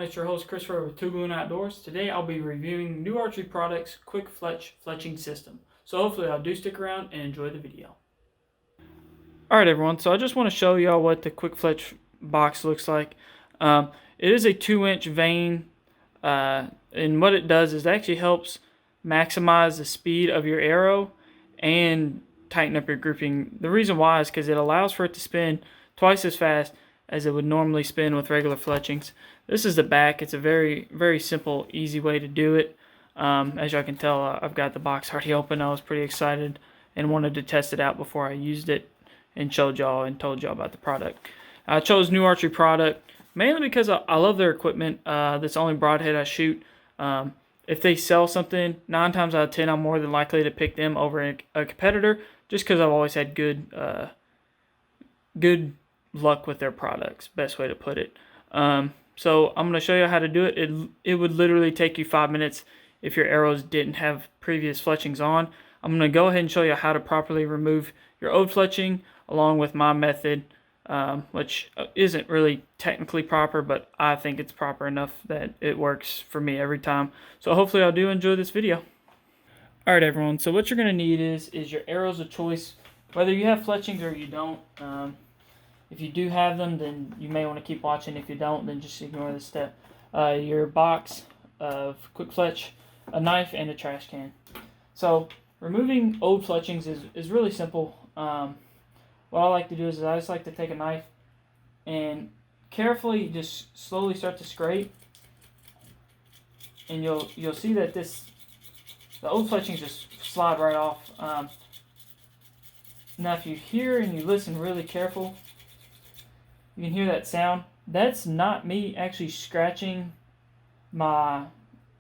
It's your host Christopher with Two Glue Outdoors. Today I'll be reviewing new Archery Products QuikFletch Fletching system. So hopefully I'll do stick around and enjoy the video. Alright everyone, so I just want to show y'all what the QuikFletch box looks like. It is a 2-inch vane, and what it does is it actually helps maximize the speed of your arrow and tighten up your grouping. The reason why is because it allows for it to spin twice as fast as it would normally spin with regular fletchings. This is the back. It's a very, very simple, easy way to do it. As y'all can tell, I've got the box already open. I was pretty excited and wanted to test it out before I used it and showed y'all and told y'all about the product. I chose New Archery Product mainly because I love their equipment. That's the only broadhead I shoot. If they sell something, 9 times out of 10, I'm more than likely to pick them over a competitor just because I've always had good luck with their products, best way to put it. So I'm going to show you how to do it. It would literally take you 5 minutes if your arrows didn't have previous fletchings on. I'm going to go ahead and show you how to properly remove your old fletching along with my method, which isn't really technically proper, but I think it's proper enough that it works for me every time. So hopefully I'll do enjoy this video. Alright everyone, so what you're going to need is your arrows of choice, whether you have fletchings or you don't. If you do have them, then you may want to keep watching. If you don't, then just ignore this step. Your box of QuikFletch, a knife, and a trash can. So removing old fletchings is really simple. What I like to do is I just like to take a knife and carefully just slowly start to scrape, and you'll see that the old fletchings just slide right off. Now if you hear and you listen really careful, you can hear that sound. That's not me actually scratching my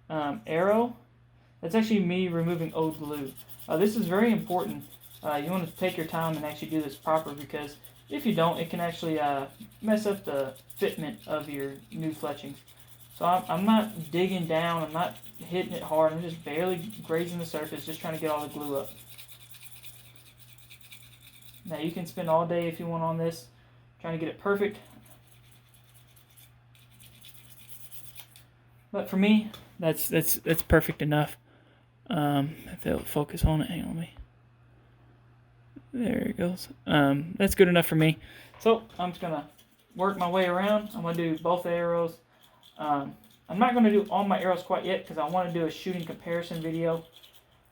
arrow. That's actually me removing old glue. This is very important. You want to take your time and actually do this proper, because if you don't, it can actually mess up the fitment of your new fletchings. So I'm not digging down. I'm not hitting it hard. I'm just barely grazing the surface, just trying to get all the glue up. Now you can spend all day if you want on this, trying to get it perfect. But for me, that's perfect enough. If it'll focus on it, hang on me. There it goes. That's good enough for me. So I'm just gonna work my way around. I'm gonna do both arrows. I'm not gonna do all my arrows quite yet because I want to do a shooting comparison video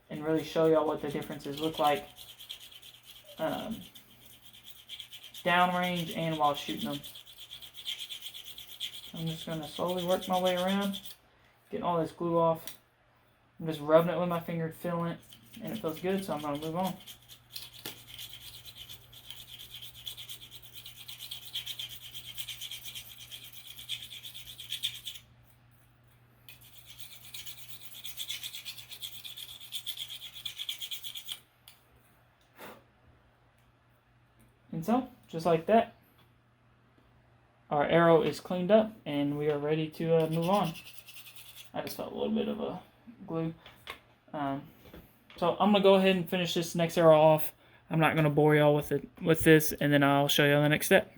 and really show y'all what the differences look like downrange and while shooting them. I'm just going to slowly work my way around, getting all this glue off. I'm just rubbing it with my finger, feeling it, and it feels good, so I'm going to move on. And so, just like that, our arrow is cleaned up and we are ready to move on. I just felt a little bit of a glue. So I'm going to go ahead and finish this next arrow off. I'm not going to bore y'all with this, and then I'll show you the next step.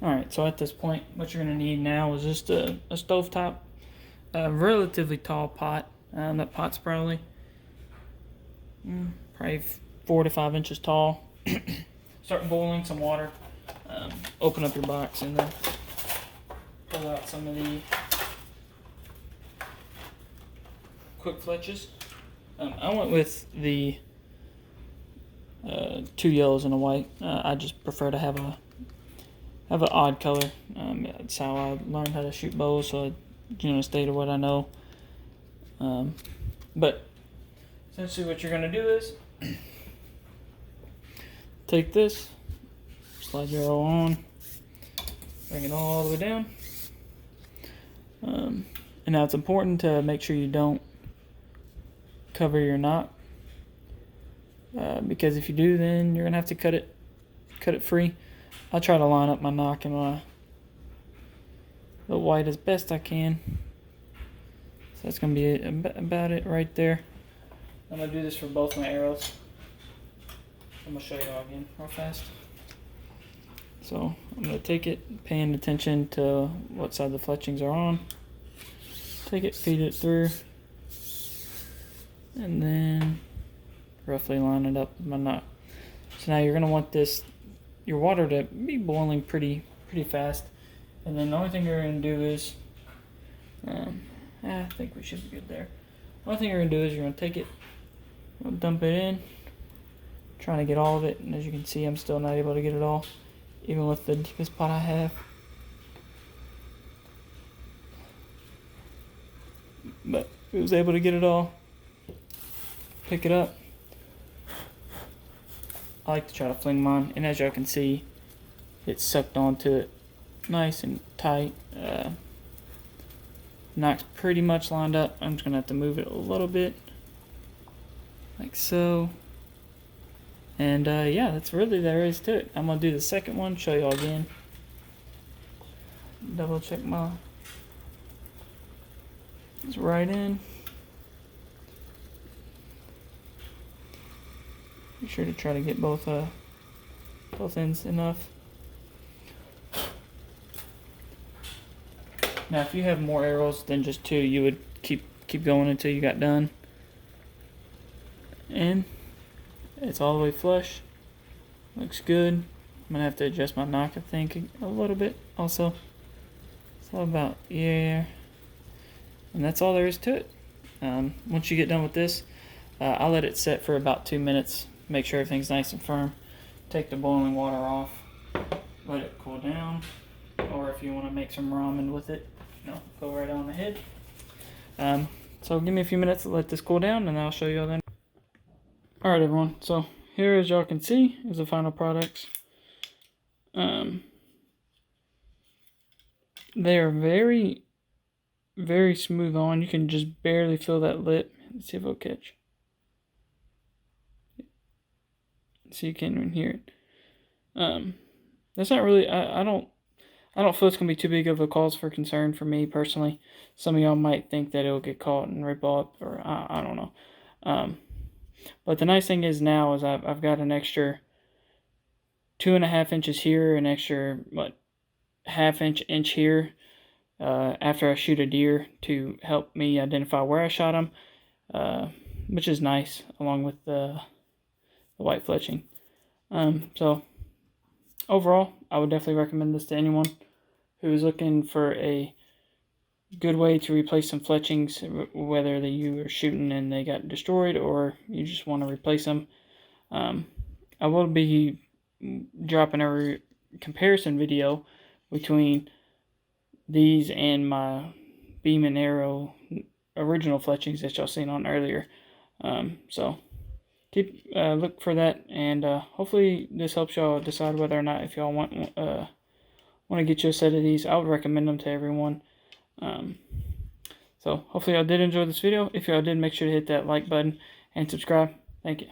Alright, so at this point, what you're going to need now is just a stovetop, a relatively tall pot. That pot's probably 4 to 5 inches tall. Start boiling some water. Open up your box and then pull out some of the QuikFletches. I went with the 2 yellows and a white. I just prefer to have an odd color. That's how I learned how to shoot bows, so I stay to what I know. But essentially what you're going to do is take this, slide your arrow on, bring it all the way down, And now it's important to make sure you don't cover your knot, because if you do, then you're gonna have to cut it free. I'll try to line up my nock and the white as best I can. So that's gonna be about it right there. I'm gonna do this for both my arrows. I'm gonna show you all again real fast. So I'm gonna take it, paying attention to what side the fletchings are on. Take it, feed it through, and then roughly line it up with my knot. So now you're gonna want your water to be boiling pretty fast, and then the only thing you're gonna do is, I think we should be good there. The only thing you're gonna do is you're gonna take it, dump it in, trying to get all of it, and as you can see, I'm still not able to get it all, even with the deepest pot I have. But I was able to get it all. Pick it up. I like to try to fling mine, and as y'all can see, it's sucked onto it nice and tight. Nock's pretty much lined up. I'm just gonna have to move it a little bit, like so. And yeah, that's really there is to it. I'm gonna do the second one, show y'all again. Double check it's right in. Be sure to try to get both ends enough. Now, if you have more arrows than just 2, you would keep going until you got done. And it's all the way flush. Looks good. I'm gonna have to adjust my nock, I think, a little bit also. It's all about, yeah. And that's all there is to it. Once you get done with this, I'll let it set for about 2 minutes. Make sure everything's nice and firm. Take the boiling water off. Let it cool down. Or if you want to make some ramen with it, go right on ahead. So give me a few minutes to let this cool down, and I'll show you all then. Alright everyone, so here, as y'all can see, is the final products. They are very, very smooth on. You can just barely feel that lip. Let's see if it'll catch. So you can't even hear it. That's not really, I don't feel it's gonna be too big of a cause for concern for me personally. Some of y'all might think that it'll get caught and rip up, or I don't know. But the nice thing is now is I've got an extra 2.5 inches here, an extra half inch here after I shoot a deer to help me identify where I shot him, which is nice, along with the white fletching. So overall, I would definitely recommend this to anyone who is looking for a good way to replace some fletchings, whether you are shooting and they got destroyed or you just want to replace them. I will be dropping a comparison video between these and my beam and arrow original fletchings that y'all seen on earlier. So keep look for that, and hopefully this helps y'all decide whether or not if y'all want to get you a set of these. I would recommend them to everyone. So hopefully y'all did enjoy this video. If y'all did, make sure to hit that like button and subscribe. Thank you.